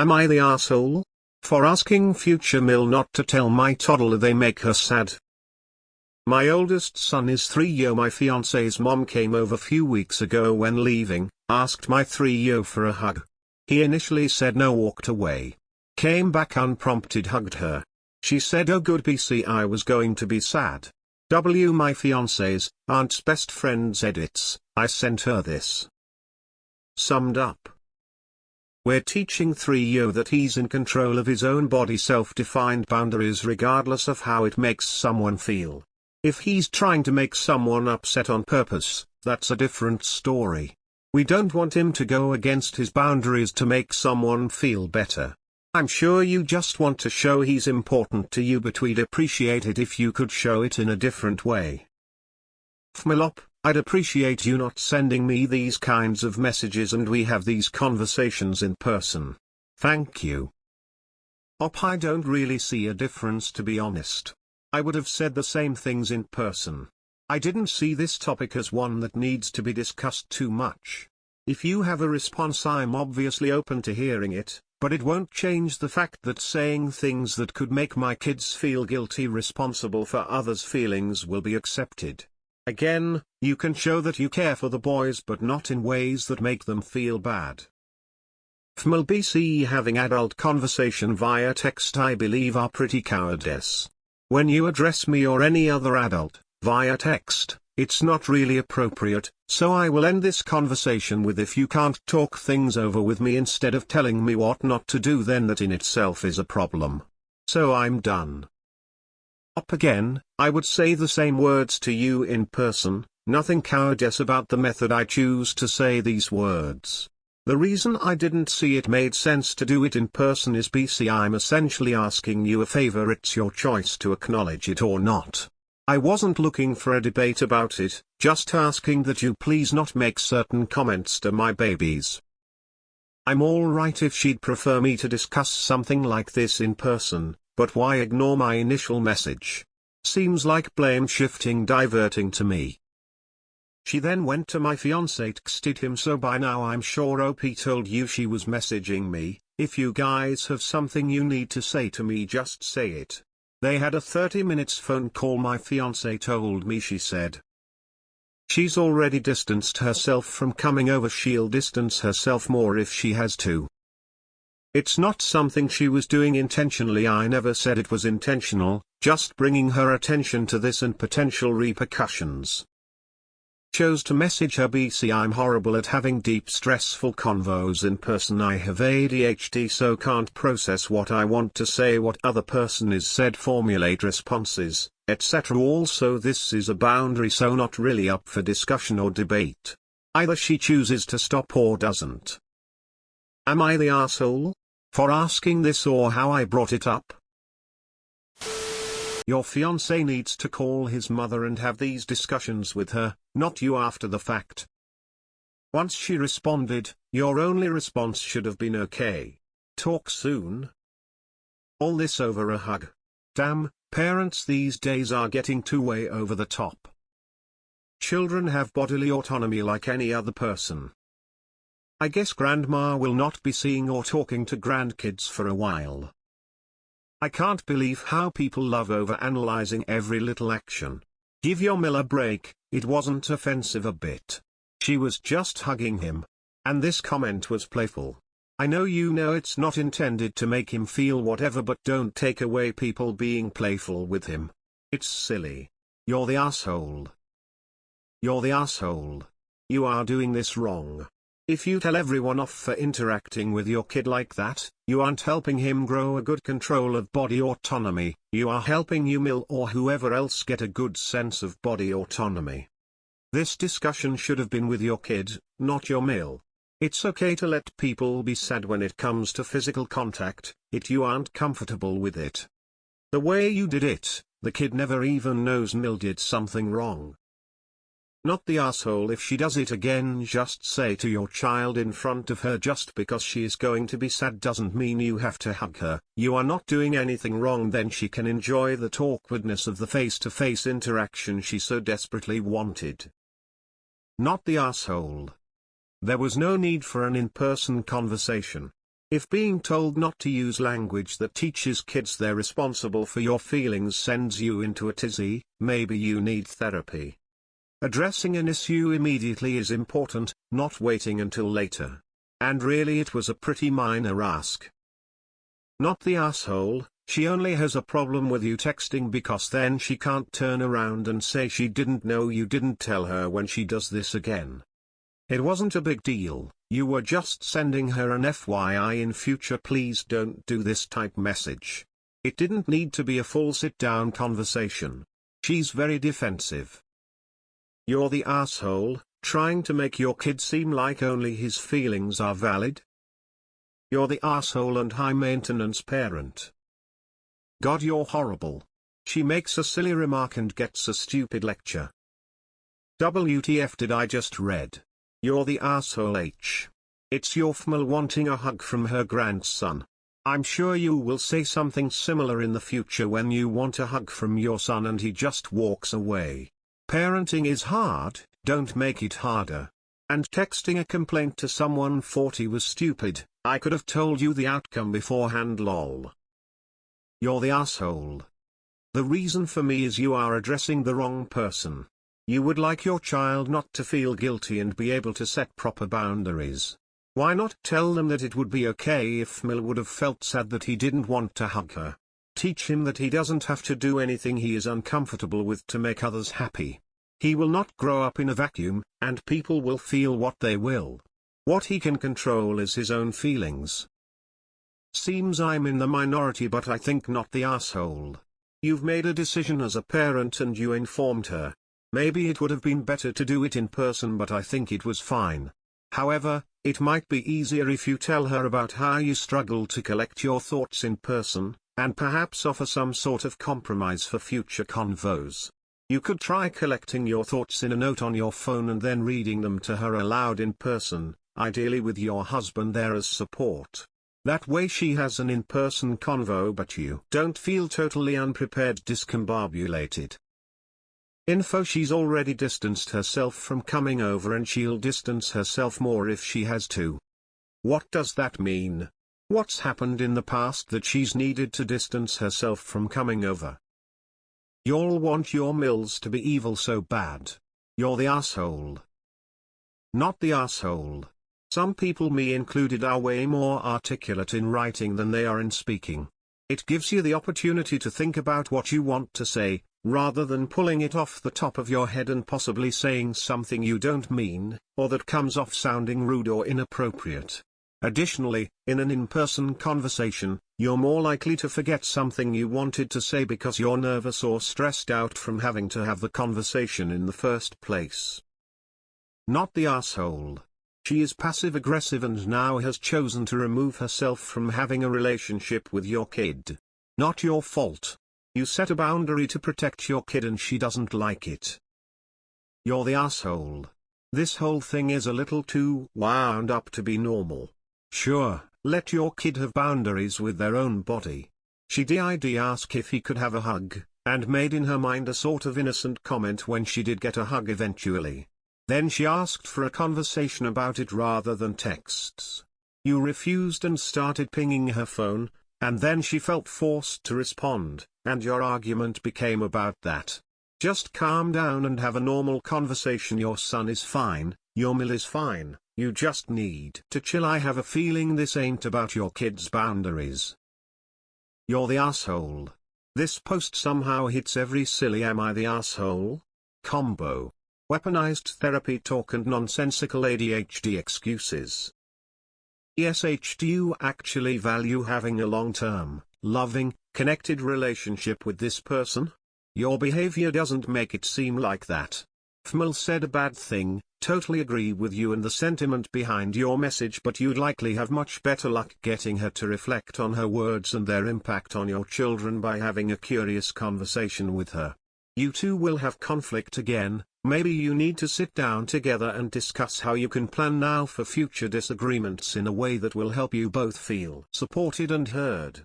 Am I the asshole? For asking future Mill not to tell my toddler they make her sad. My oldest son is 3 yo. My fiance's mom came over few weeks ago when leaving, asked my 3 yo for a hug. He initially said no, walked away. Came back unprompted, hugged her. She said oh good BC, I was going to be sad. My fiance's aunt's best friend's edits, I sent her this. Summed up. We're teaching 3 yo that he's in control of his own body, self-defined boundaries regardless of how it makes someone feel. If he's trying to make someone upset on purpose, that's a different story. We don't want him to go against his boundaries to make someone feel better. I'm sure you just want to show he's important to you, but we'd appreciate it if you could show it in a different way. Fmilop, I'd appreciate you not sending me these kinds of messages and we have these conversations in person. Thank you. I don't really see a difference, to be honest. I would have said the same things in person. I didn't see this topic as one that needs to be discussed too much. If you have a response, I'm obviously open to hearing it, but it won't change the fact that saying things that could make my kids feel guilty, responsible for others' feelings, will be accepted. Again, you can show that you care for the boys, but not in ways that make them feel bad. FMLBC, having adult conversation via text I believe are pretty cowardice. When you address me or any other adult, via text, it's not really appropriate, so I will end this conversation with if you can't talk things over with me instead of telling me what not to do, then that in itself is a problem. So I'm done. Again, I would say the same words to you in person, nothing cowardice about the method I choose to say these words. The reason I didn't see it made sense to do it in person is BC, I'm essentially asking you a favor, it's your choice to acknowledge it or not. I wasn't looking for a debate about it, just asking that you please not make certain comments to my babies. I'm alright if she'd prefer me to discuss something like this in person, but why ignore my initial message? Seems like blame shifting, diverting to me. She then went to my fiancé, texted him, so by now I'm sure OP told you she was messaging me. If you guys have something you need to say to me, just say it. They had a 30 minutes phone call, my fiancé told me. She said she's already distanced herself from coming over, she'll distance herself more if she has to. It's not something she was doing intentionally, I never said it was intentional, just bringing her attention to this and potential repercussions. Chose to message her BC, I'm horrible at having deep stressful convos in person. I have ADHD, so can't process what I want to say, what other person is said, formulate responses, etc. Also this is a boundary, so not really up for discussion or debate. Either she chooses to stop or doesn't. Am I the asshole for asking this, or how I brought it up? Your fiancé needs to call his mother and have these discussions with her, not you after the fact. Once she responded, your only response should have been okay. Talk soon. All this over a hug. Damn, parents these days are getting too way over the top. Children have bodily autonomy like any other person. I guess grandma will not be seeing or talking to grandkids for a while. I can't believe how people love over-analyzing every little action. Give your Mill a break, it wasn't offensive a bit. She was just hugging him. And this comment was playful. I know you know it's not intended to make him feel whatever, but don't take away people being playful with him. It's silly. You're the asshole. You're the asshole. You are doing this wrong. If you tell everyone off for interacting with your kid like that, you aren't helping him grow a good control of body autonomy, you are helping you Mill or whoever else get a good sense of body autonomy. This discussion should have been with your kid, not your Mill. It's okay to let people be sad when it comes to physical contact, if you aren't comfortable with it. The way you did it, the kid never even knows Mill did something wrong. Not the asshole if she does it again. Just say to your child in front of her, just because she is going to be sad doesn't mean you have to hug her. You are not doing anything wrong, then she can enjoy that awkwardness of the face-to-face interaction she so desperately wanted. Not the asshole. There was no need for an in-person conversation. If being told not to use language that teaches kids they're responsible for your feelings sends you into a tizzy, maybe you need therapy. Addressing an issue immediately is important, not waiting until later. And really it was a pretty minor ask. Not the asshole, she only has a problem with you texting because then she can't turn around and say she didn't know you didn't tell her when she does this again. It wasn't a big deal, you were just sending her an FYI in future please don't do this type message. It didn't need to be a full sit-down conversation. She's very defensive. You're the asshole, trying to make your kid seem like only his feelings are valid. You're the asshole and high-maintenance parent. God, you're horrible. She makes a silly remark and gets a stupid lecture. WTF did I just read? You're the asshole H. It's your FML wanting a hug from her grandson. I'm sure you will say something similar in the future when you want a hug from your son and he just walks away. Parenting is hard, don't make it harder. And texting a complaint to someone 40 was stupid, I could have told you the outcome beforehand lol. You're the asshole. The reason for me is you are addressing the wrong person. You would like your child not to feel guilty and be able to set proper boundaries. Why not tell them that it would be okay if Mill would have felt sad that he didn't want to hug her? Teach him that he doesn't have to do anything he is uncomfortable with to make others happy. He will not grow up in a vacuum, and people will feel what they will. What he can control is his own feelings. Seems I'm in the minority, but I think not the asshole. You've made a decision as a parent and you informed her. Maybe it would have been better to do it in person, but I think it was fine. However, it might be easier if you tell her about how you struggle to collect your thoughts in person, and perhaps offer some sort of compromise for future convos. You could try collecting your thoughts in a note on your phone and then reading them to her aloud in person, ideally with your husband there as support. That way she has an in-person convo but you don't feel totally unprepared, discombobulated. Info: she's already distanced herself from coming over and she'll distance herself more if she has to. What does that mean? What's happened in the past that she's needed to distance herself from coming over? Y'all want your Mills to be evil so bad. You're the asshole. Not the asshole. Some people, me included, are way more articulate in writing than they are in speaking. It gives you the opportunity to think about what you want to say, rather than pulling it off the top of your head and possibly saying something you don't mean, or that comes off sounding rude or inappropriate. Additionally, in an in-person conversation, you're more likely to forget something you wanted to say because you're nervous or stressed out from having to have the conversation in the first place. Not the asshole. She is passive-aggressive and now has chosen to remove herself from having a relationship with your kid. Not your fault. You set a boundary to protect your kid and she doesn't like it. You're the asshole. This whole thing is a little too wound up to be normal. Sure, let your kid have boundaries with their own body. She did ask if he could have a hug, and made in her mind a sort of innocent comment when she did get a hug eventually. Then she asked for a conversation about it rather than texts. You refused and started pinging her phone, and then she felt forced to respond, and your argument became about that. Just calm down and have a normal conversation. Your son is fine, your Mill is fine, you just need to chill. I have a feeling this ain't about your kid's boundaries. You're the asshole. This post somehow hits every silly "am I the asshole?" combo. Weaponized therapy talk and nonsensical ADHD excuses. Yes, do you actually value having a long-term, loving, connected relationship with this person? Your behavior doesn't make it seem like that. FML said a bad thing, totally agree with you and the sentiment behind your message, but you'd likely have much better luck getting her to reflect on her words and their impact on your children by having a curious conversation with her. You two will have conflict again. Maybe you need to sit down together and discuss how you can plan now for future disagreements in a way that will help you both feel supported and heard.